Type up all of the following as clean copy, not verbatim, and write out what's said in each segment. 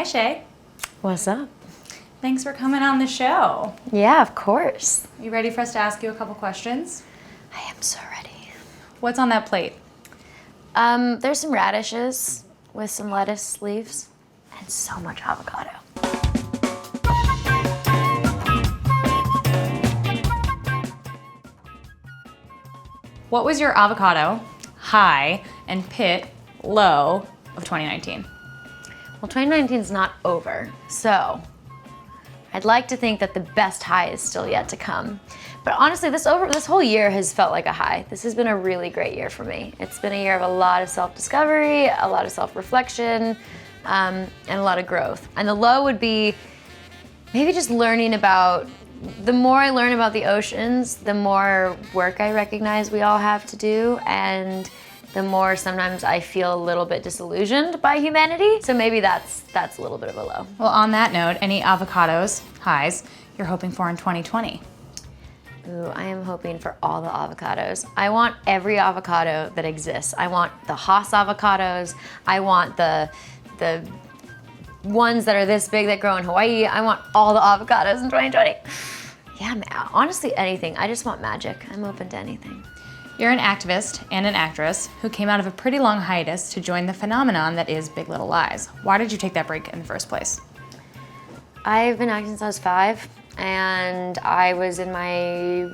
Hi, Shay. What's up? Thanks for coming on the show. Yeah, of course. You ready for us to ask you a couple questions? I am so ready. What's on that plate? There's some radishes with some lettuce leaves and so much avocado. What was your avocado high and pit low of 2019? Well, 2019 is not over, so I'd like to think that the best high is still yet to come. But honestly, this whole year has felt like a high. This has been a really great year for me. It's been a year of a lot of self-discovery, a lot of self-reflection, and a lot of growth. And the low would be maybe just learning about, the more I learn about the oceans, the more work I recognize we all have to do, and the more sometimes I feel a little bit disillusioned by humanity. So maybe that's a little bit of a low. Well, on that note, any avocados, highs, you're hoping for in 2020? Ooh, I am hoping for all the avocados. I want every avocado that exists. I want the Haas avocados. I want the ones that are this big that grow in Hawaii. I want all the avocados in 2020. Yeah, man, honestly, anything. I just want magic. I'm open to anything. You're an activist and an actress who came out of a pretty long hiatus to join the phenomenon that is Big Little Lies. Why did you take that break in the first place? I've been acting since I was 5, and I was in my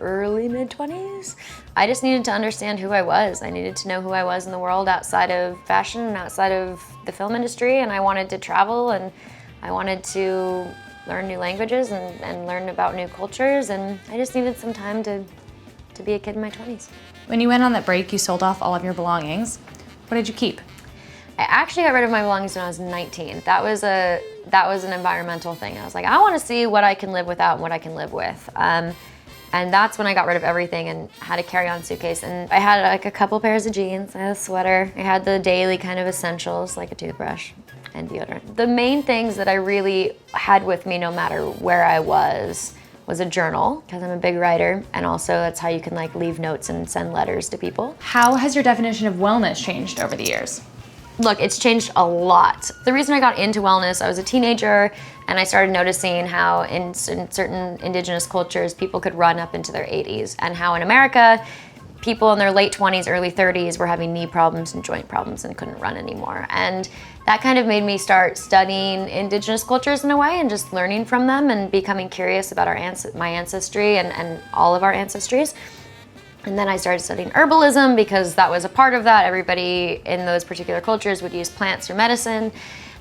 early mid-20s. I just needed to understand who I was. I needed to know who I was in the world outside of fashion and outside of the film industry, and I wanted to travel, and I wanted to learn new languages and learn about new cultures, and I just needed some time to be a kid in my 20s. When you went on that break, you sold off all of your belongings. What did you keep? I actually got rid of my belongings when I was 19. That was an environmental thing. I was like, I want to see what I can live without and what I can live with. And that's when I got rid of everything and had a carry-on suitcase. And I had like a couple pairs of jeans, I had a sweater, I had the daily kind of essentials like a toothbrush and deodorant. The main things that I really had with me no matter where I was a journal, because I'm a big writer, and also that's how you can like leave notes and send letters to people. How has your definition of wellness changed over the years? Look, it's changed a lot. The reason I got into wellness, I was a teenager and I started noticing how in certain indigenous cultures, people could run up into their 80s, and how in America, people in their late 20s, early 30s were having knee problems and joint problems and couldn't run anymore. And that kind of made me start studying indigenous cultures in a way and just learning from them and becoming curious about my ancestry and all of our ancestries. And then I started studying herbalism because that was a part of that. Everybody in those particular cultures would use plants for medicine.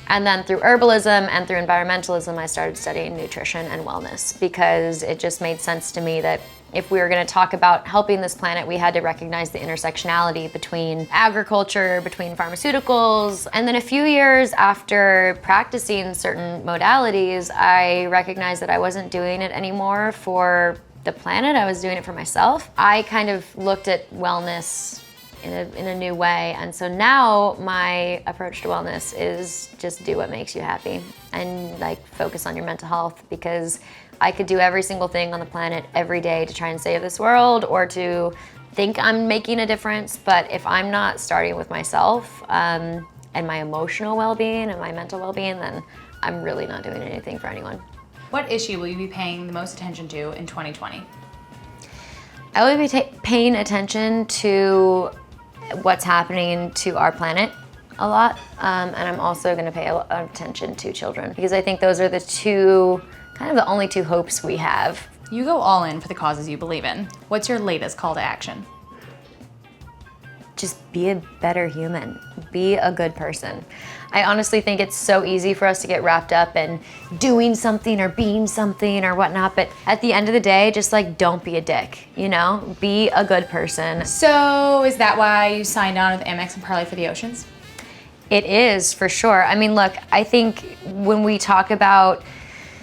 And then through herbalism and through environmentalism, I started studying nutrition and wellness because it just made sense to me that if we were going to talk about helping this planet, we had to recognize the intersectionality between agriculture, between pharmaceuticals. And then a few years after practicing certain modalities, I recognized that I wasn't doing it anymore for the planet, I was doing it for myself. I kind of looked at wellness in a new way. And so now my approach to wellness is just do what makes you happy and like focus on your mental health, because I could do every single thing on the planet every day to try and save this world or to think I'm making a difference. But if I'm not starting with myself and my emotional well-being and my mental well-being, then I'm really not doing anything for anyone. What issue will you be paying the most attention to in 2020? I will be paying attention to what's happening to our planet a lot. And I'm also going to pay a lot of attention to children, because I think those are the only two hopes we have. You go all in for the causes you believe in. What's your latest call to action? Just be a better human. Be a good person. I honestly think it's so easy for us to get wrapped up in doing something or being something or whatnot, but at the end of the day, just like don't be a dick, you know? Be a good person. So is that why you signed on with Amex and Parley for the oceans? It is, for sure. I mean, look, I think when we talk about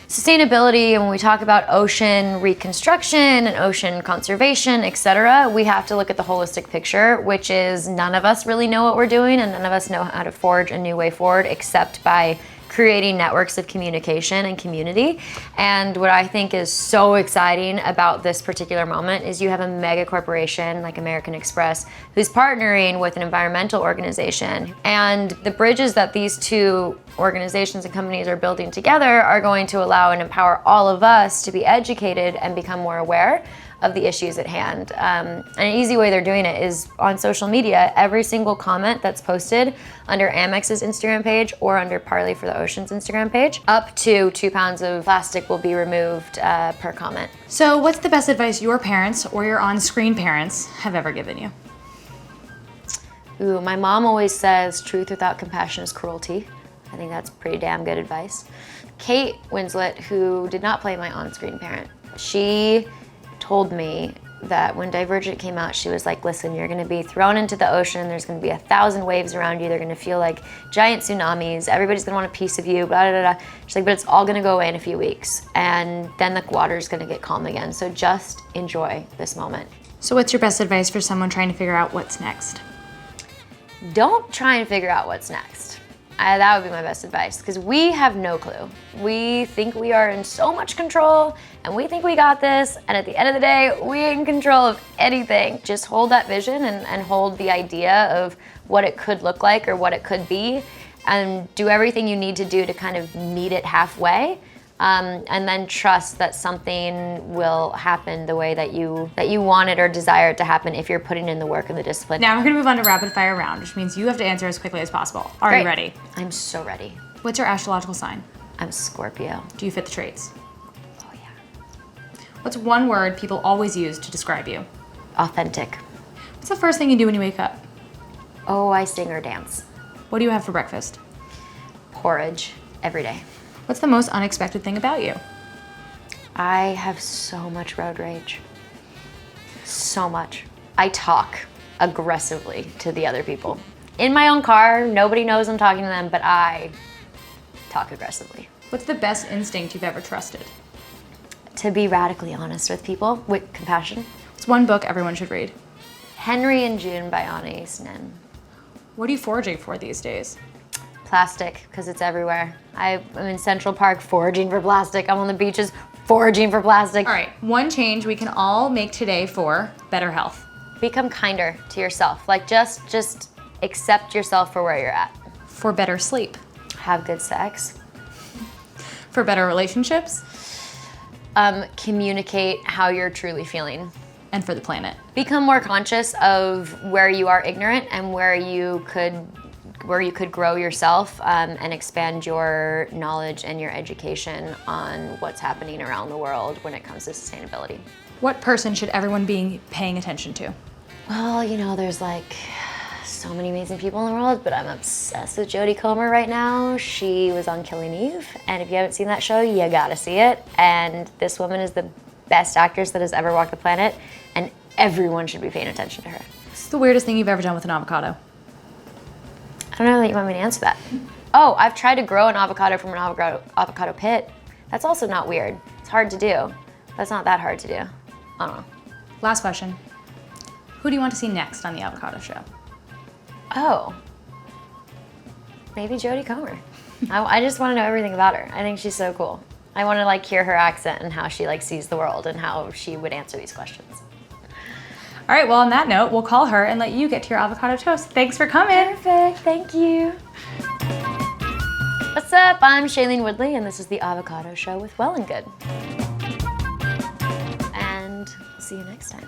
sustainability and when we talk about ocean reconstruction and ocean conservation, etc., we have to look at the holistic picture, which is none of us really know what we're doing and none of us know how to forge a new way forward except by creating networks of communication and community. And what I think is so exciting about this particular moment is you have a mega corporation like American Express who's partnering with an environmental organization. And the bridges that these two organizations and companies are building together are going to allow and empower all of us to be educated and become more aware of the issues at hand. And an easy way they're doing it is on social media. Every single comment that's posted under Amex's Instagram page or under Parley for the Ocean's Instagram page, up to 2 pounds of plastic will be removed per comment. So what's the best advice your parents or your on-screen parents have ever given you? Ooh, my mom always says truth without compassion is cruelty. I think that's pretty damn good advice. Kate Winslet, who did not play my on-screen parent, she told me that when Divergent came out, she was like, listen, you're gonna be thrown into the ocean, there's gonna be 1,000 waves around you, they're gonna feel like giant tsunamis, everybody's gonna want a piece of you, blah, blah, blah. She's like, but it's all gonna go away in a few weeks, and then the water's gonna get calm again, so just enjoy this moment. So what's your best advice for someone trying to figure out what's next? Don't try and figure out what's next. That would be my best advice, because we have no clue. We think we are in so much control, and we think we got this, and at the end of the day, we ain't in control of anything. Just hold that vision and hold the idea of what it could look like or what it could be, and do everything you need to do to kind of meet it halfway, and then trust that something will happen the way that you want it or desire it to happen if you're putting in the work and the discipline. Now we're gonna move on to rapid fire round, which means you have to answer as quickly as possible. Are you ready? I'm so ready. What's your astrological sign? I'm Scorpio. Do you fit the traits? Oh yeah. What's one word people always use to describe you? Authentic. What's the first thing you do when you wake up? Oh, I sing or dance. What do you have for breakfast? Porridge every day. What's the most unexpected thing about you? I have so much road rage. So much. I talk aggressively to the other people. In my own car, nobody knows I'm talking to them, but I talk aggressively. What's the best instinct you've ever trusted? To be radically honest with people, with compassion. What's one book everyone should read? Henry and June by Anais Nin. What are you foraging for these days? Plastic, because it's everywhere. I'm in Central Park foraging for plastic. I'm on the beaches foraging for plastic. All right, one change we can all make today for better health. Become kinder to yourself. Like just accept yourself for where you're at. For better sleep. Have good sex. For better relationships. Communicate how you're truly feeling. And for the planet. Become more conscious of where you are ignorant and where you could grow yourself and expand your knowledge and your education on what's happening around the world when it comes to sustainability. What person should everyone be paying attention to? Well, you know, there's like so many amazing people in the world, but I'm obsessed with Jodie Comer right now. She was on Killing Eve, and if you haven't seen that show, you gotta see it. And this woman is the best actress that has ever walked the planet, and everyone should be paying attention to her. What's the weirdest thing you've ever done with an avocado? I don't know that you want me to answer that. Oh, I've tried to grow an avocado from an avocado pit. That's also not weird. It's hard to do. That's not that hard to do. I don't know. Last question. Who do you want to see next on the Avocado Show? Oh, maybe Jodie Comer. I just want to know everything about her. I think she's so cool. I want to like hear her accent and how she like sees the world and how she would answer these questions. All right, well, on that note, we'll call her and let you get to your avocado toast. Thanks for coming. Perfect, thank you. What's up? I'm Shailene Woodley, and this is the Avocado Show with Well+Good. And see you next time.